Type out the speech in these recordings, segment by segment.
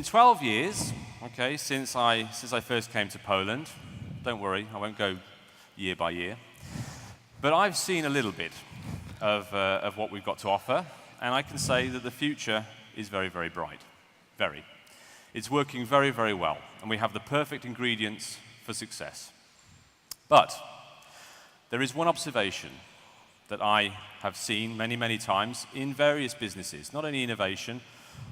12 years, okay, since I first came to Poland. Don't worry, I won't go year by year. But I've seen a little bit of what we've got to offer, and I can say that the future is very, very bright. Very. It's working very, very well, and we have the perfect ingredients for success. But there is one observation that I have seen many, many times in various businesses, not only innovation,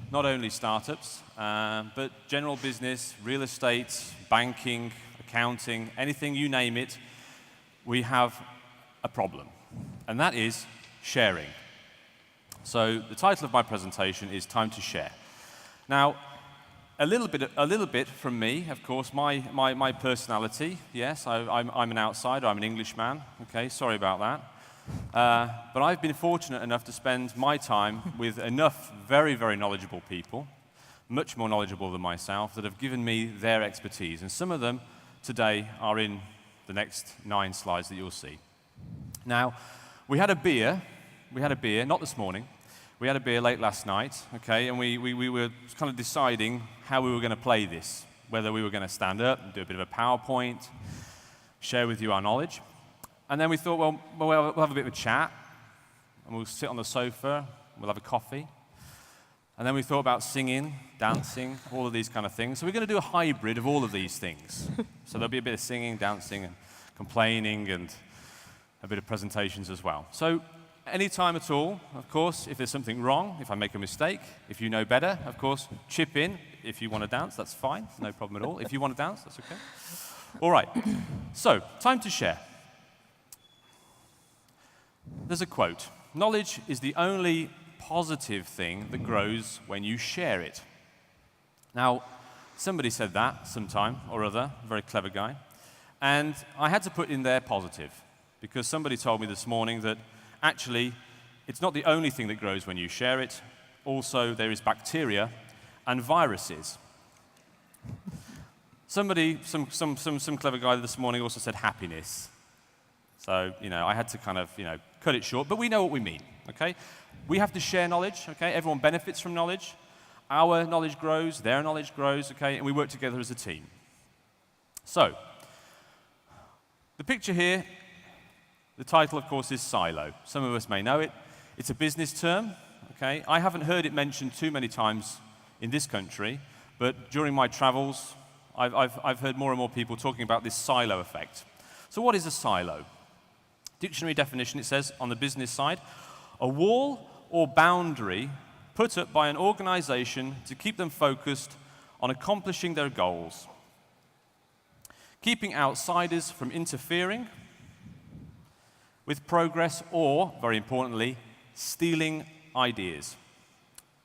not only startups, but general business, real estate, banking, accounting, anything, you name it, we have a problem, and that is sharing. So the title of my presentation is Time to Share. Now, a little bit from me, of course, my personality. Yes, I'm an outsider, I'm an Englishman, okay, sorry about that. But I've been fortunate enough to spend my time with enough very, very knowledgeable people, much more knowledgeable than myself, that have given me their expertise. And some of them today are in the next 9 slides that you'll see. Now, we had a beer, not this morning, we had a beer late last night, okay, and we were kind of deciding how we were going to play this, whether we were going to stand up and do a bit of a PowerPoint, share with you our knowledge. And then we thought, well, we'll have a bit of a chat, and we'll sit on the sofa, we'll have a coffee. And then we thought about singing, dancing, all of these kind of things. So we're going to do a hybrid of all of these things. So there'll be a bit of singing, dancing, and complaining, and a bit of presentations as well. So any time at all, of course, if there's something wrong, if I make a mistake, if you know better, of course, chip in. If you want to dance, that's fine, no problem at all. If you want to dance, that's okay. All right, so time to share. There's a quote, "Knowledge is the only positive thing that grows when you share it." Now, somebody said that sometime or other, a very clever guy, and I had to put in there positive, because somebody told me this morning that actually it's not the only thing that grows when you share it, also there is bacteria and viruses. Some clever guy this morning also said happiness. So, I had to kind of, cut it short, but we know what we mean, okay? We have to share knowledge, okay? Everyone benefits from knowledge. Our knowledge grows, their knowledge grows, okay? And we work together as a team. So, the picture here, the title, of course, is silo. Some of us may know it. It's a business term, okay? I haven't heard it mentioned too many times in this country, but during my travels, I've heard more and more people talking about this silo effect. So what is a silo? Dictionary definition, it says on the business side, a wall or boundary put up by an organization to keep them focused on accomplishing their goals, keeping outsiders from interfering with progress or, very importantly, stealing ideas.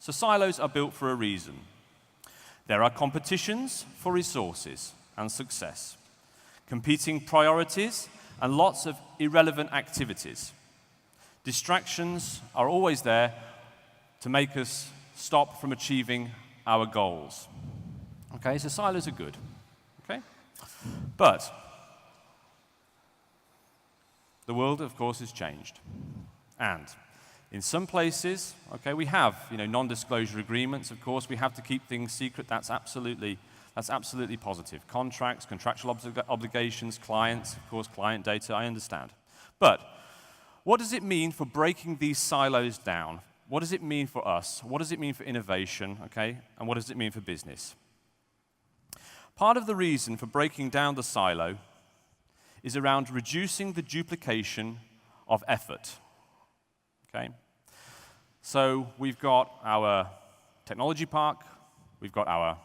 So silos are built for a reason. There are competitions for resources and success, competing priorities, and lots of irrelevant activities. Distractions are always there to make us stop from achieving our goals. Okay, so silos are good, okay? But the world, of course, has changed. And in some places, okay, we have, non-disclosure agreements, of course. We have to keep things secret. That's absolutely positive. Contracts, contractual obligations, clients, of course, client data, I understand. But what does it mean for breaking these silos down? What does it mean for us? What does it mean for innovation, okay? And what does it mean for business? Part of the reason for breaking down the silo is around reducing the duplication of effort, okay? So we've got our technology park, we've got our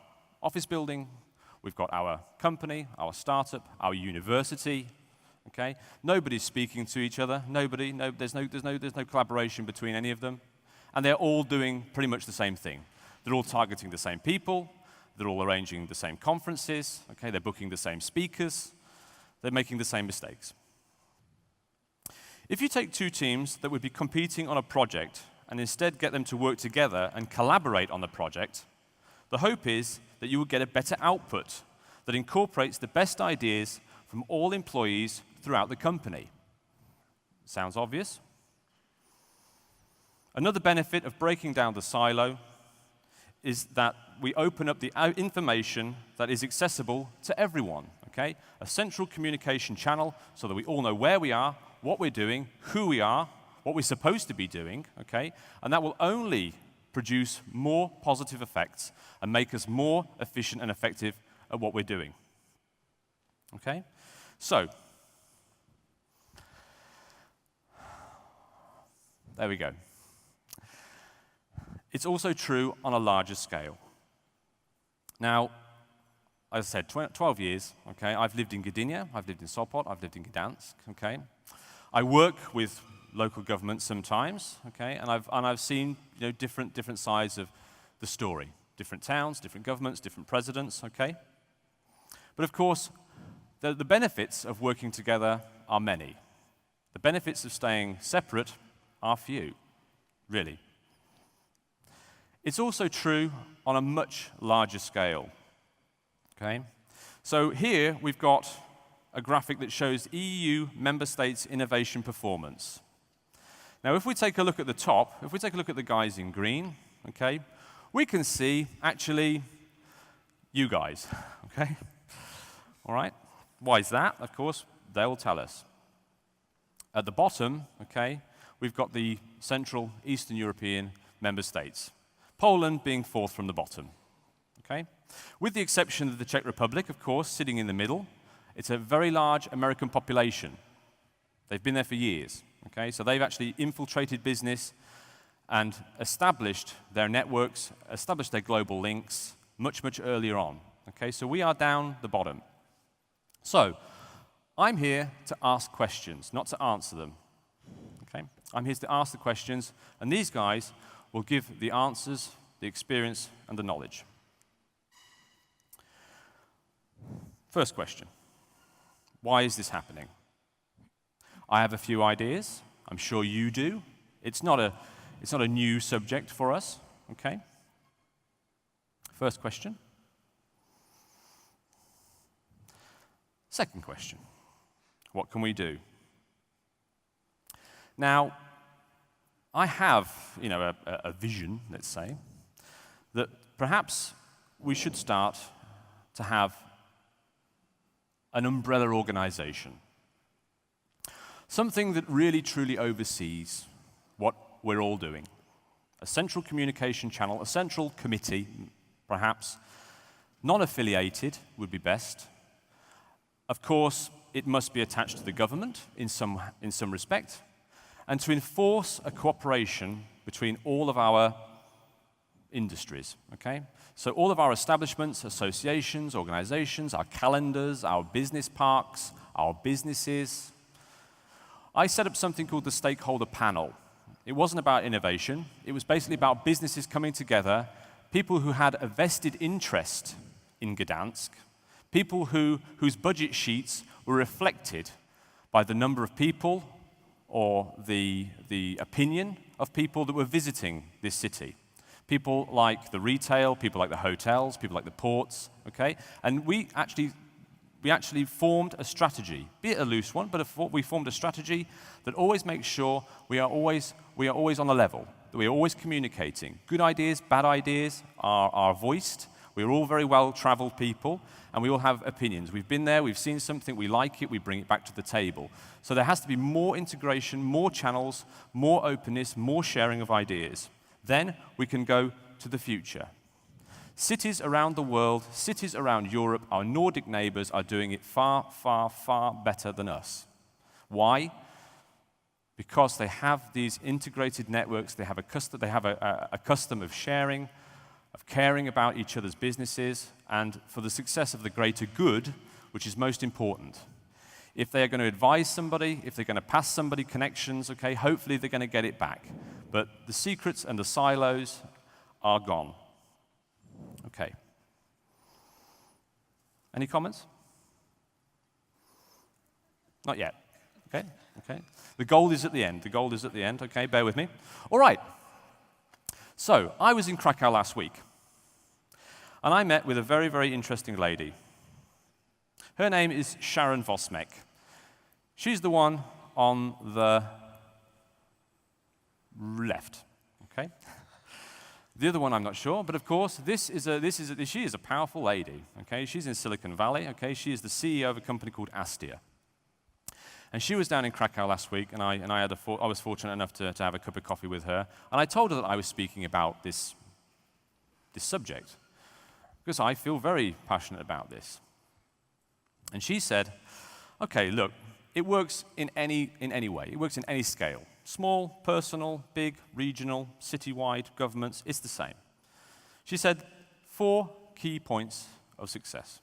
office building, we've got our company, our startup, our university, okay? Nobody's speaking to each other, there's no collaboration between any of them, and they're all doing pretty much the same thing. They're all targeting the same people, they're all arranging the same conferences, okay? They're booking the same speakers, they're making the same mistakes. If you take two teams that would be competing on a project and instead get them to work together and collaborate on the project, the hope is that you will get a better output that incorporates the best ideas from all employees throughout the company. Sounds obvious? Another benefit of breaking down the silo is that we open up the information that is accessible to everyone, okay? A central communication channel so that we all know where we are, what we're doing, who we are, what we're supposed to be doing, okay? And that will only produce more positive effects and make us more efficient and effective at what we're doing, okay? So, there we go. It's also true on a larger scale. Now, as I said, 12 years, okay? I've lived in Gdynia, I've lived in Sopot, I've lived in Gdansk, okay? I work with local government sometimes, okay? And I've seen, you know, different sides of the story. Different towns, different governments, different presidents, okay? But of course, the benefits of working together are many. The benefits of staying separate are few, really. It's also true on a much larger scale, okay? So here we've got a graphic that shows EU member states' innovation performance. Now, if we take a look at the top, if we take a look at the guys in green, okay, we can see actually you guys, okay? All right? Why is that? Of course, they'll tell us. At the bottom, okay, we've got the Central Eastern European member states. Poland being fourth from the bottom, okay? With the exception of the Czech Republic, of course, sitting in the middle. It's a very large American population. They've been there for years, okay? So they've actually infiltrated business and established their networks, established their global links much, much earlier on, okay? So we are down the bottom. So I'm here to ask questions, not to answer them, okay? I'm here to ask the questions, and these guys will give the answers, the experience, and the knowledge. First question, why is this happening? I have a few ideas. I'm sure you do. It's not a new subject for us, okay? First question. Second question, what can we do? Now, I have, you know, a vision, let's say, that perhaps we should start to have an umbrella organization. Something that really, truly oversees what we're all doing. A central communication channel, a central committee, perhaps. Non-affiliated would be best. Of course, it must be attached to the government in some respect, and to enforce a cooperation between all of our industries, okay? So all of our establishments, associations, organizations, our calendars, our business parks, our businesses. I set up something called the stakeholder panel. It wasn't about innovation. It was basically about businesses coming together, people who had a vested interest in Gdansk, people whose budget sheets were reflected by the number of people or the opinion of people that were visiting this city. People like the retail, people like the hotels, people like the ports, okay? And we actually formed a strategy, be it a loose one, but we formed a strategy that always makes sure we are always on a level, that we are always communicating. Good ideas, bad ideas are voiced. We're all very well-traveled people, and we all have opinions. We've been there, we've seen something, we like it, we bring it back to the table. So there has to be more integration, more channels, more openness, more sharing of ideas. Then we can go to the future. Cities around the world, cities around Europe, our Nordic neighbors are doing it far, far, far better than us. Why? Because they have these integrated networks, they have a custom of sharing, of caring about each other's businesses, and for the success of the greater good, which is most important. If they're going to advise somebody, if they're going to pass somebody connections, okay, hopefully they're going to get it back. But the secrets and the silos are gone. Okay. Any comments? Not yet. Okay, okay. The gold is at the end. The gold is at the end. Okay, bear with me. All right. So, I was in Krakow last week, and I met with a very, very interesting lady. Her name is Sharon Vosmek. She's the one on the left, okay? The other one I'm not sure, but of course, she is a powerful lady, okay? She's in Silicon Valley, okay? She is the CEO of a company called Astia. And she was down in Krakow last week, and I was fortunate enough to have a cup of coffee with her. And I told her that I was speaking about this subject, because I feel very passionate about this. And she said, okay, look, it works in any way. It works in any scale. Small, personal, big, regional, citywide, governments, it's the same. She said 4 key points of success.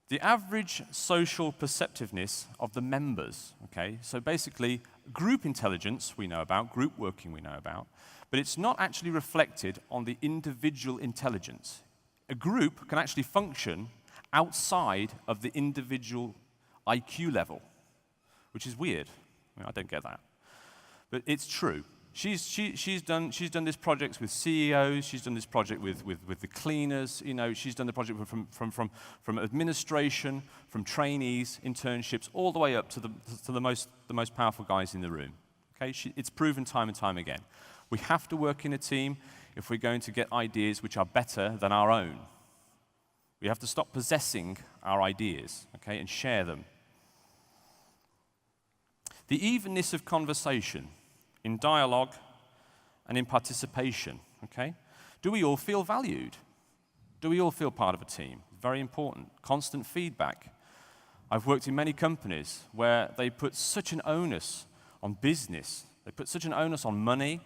The average social perceptiveness of the members, okay? So basically, group intelligence we know about, group working we know about, but it's not actually reflected on the individual intelligence. A group can actually function outside of the individual IQ level, which is weird. I don't get that. But it's true. She's done this project with CEOs. She's done this project with the cleaners. You know, she's done the project from administration, from trainees, internships, all the way up to the most powerful guys in the room. Okay, it's proven time and time again. We have to work in a team if we're going to get ideas which are better than our own. We have to stop possessing our ideas, okay, and share them. The evenness of conversation, in dialogue and in participation, okay? Do we all feel valued? Do we all feel part of a team? Very important. Constant feedback. I've worked in many companies where they put such an onus on business. They put such an onus on money,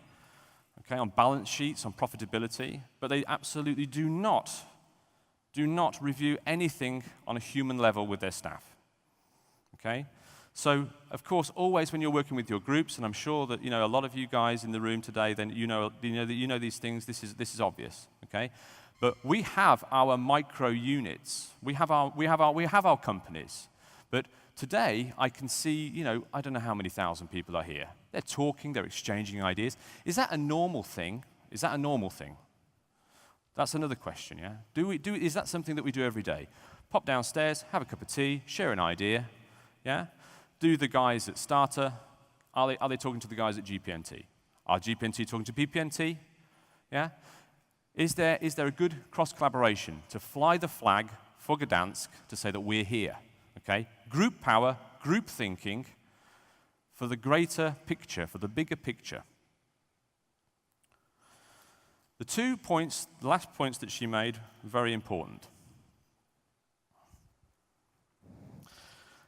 okay, on balance sheets, on profitability, but they absolutely do not review anything on a human level with their staff, okay? So, of course, always when you're working with your groups, and I'm sure that a lot of you guys in the room today, then you know these things. This is obvious, okay? But we have our micro units. We have our companies. But today, I can see, I don't know how many thousand people are here. They're talking. They're exchanging ideas. Is that a normal thing? Is that a normal thing? That's another question. Yeah. Is that something that we do every day? Pop downstairs, have a cup of tea, share an idea. Yeah. Do the guys at Starter, are they talking to the guys at GPNT? Are GPNT talking to PPNT? Yeah? Is there a good cross-collaboration to fly the flag for Gdansk to say that we're here? Okay? Group power, group thinking for the greater picture, for the bigger picture. The last points that she made, very important.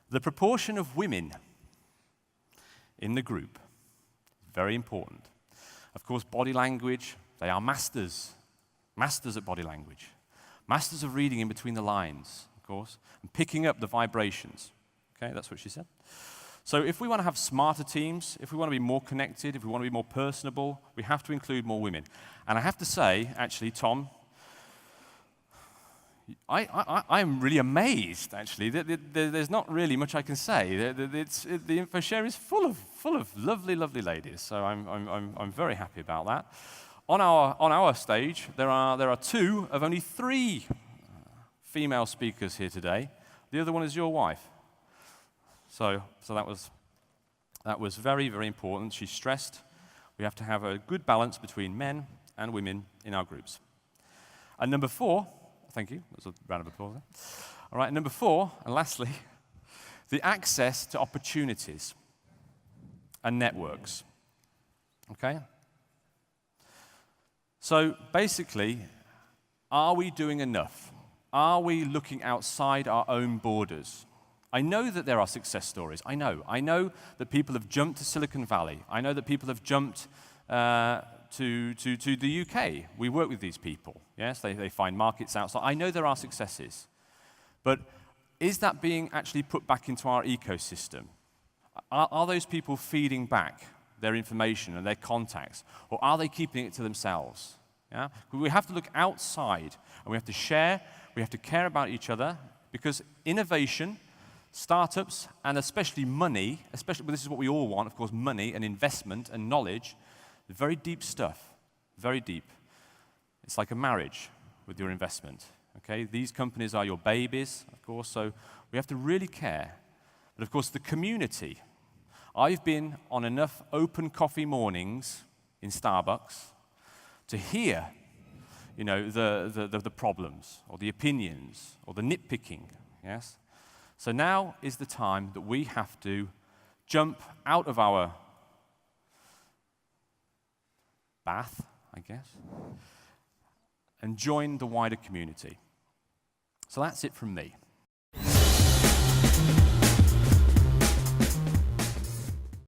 The proportion of women in the group, very important. Of course, body language, they are masters at body language. Masters of reading in between the lines, of course, and picking up the vibrations. Okay, that's what she said. So if we want to have smarter teams, if we want to be more connected, if we want to be more personable, we have to include more women. And I have to say, actually, Tom, I'm really amazed, actually. There's not really much I can say. The Infoshare is full of lovely, lovely ladies. So I'm very happy about that. On our stage, there are 2 of only 3 female speakers here today. The other one is your wife. So that was very, very important. She stressed we have to have a good balance between men and women in our groups. And number 4. Thank you. That was a round of applause there. All right, number 4, and lastly, the access to opportunities and networks. Okay? So basically, are we doing enough? Are we looking outside our own borders? I know that there are success stories. I know that people have jumped to Silicon Valley. I know that people have jumped to the UK. We work with these people. Yes, they find markets outside. I know there are successes. But is that being actually put back into our ecosystem? Are those people feeding back their information and their contacts? Or are they keeping it to themselves? Yeah? We have to look outside, and we have to share, we have to care about each other, because innovation, startups, and especially money, this is what we all want, of course, money and investment and knowledge, very deep stuff, very deep. It's like a marriage with your investment, okay? These companies are your babies, of course, so we have to really care. But of course, the community. I've been on enough open coffee mornings in Starbucks to hear, the problems or the opinions or the nitpicking, yes? So now is the time that we have to jump out of our bath, I guess, and join the wider community. So that's it from me.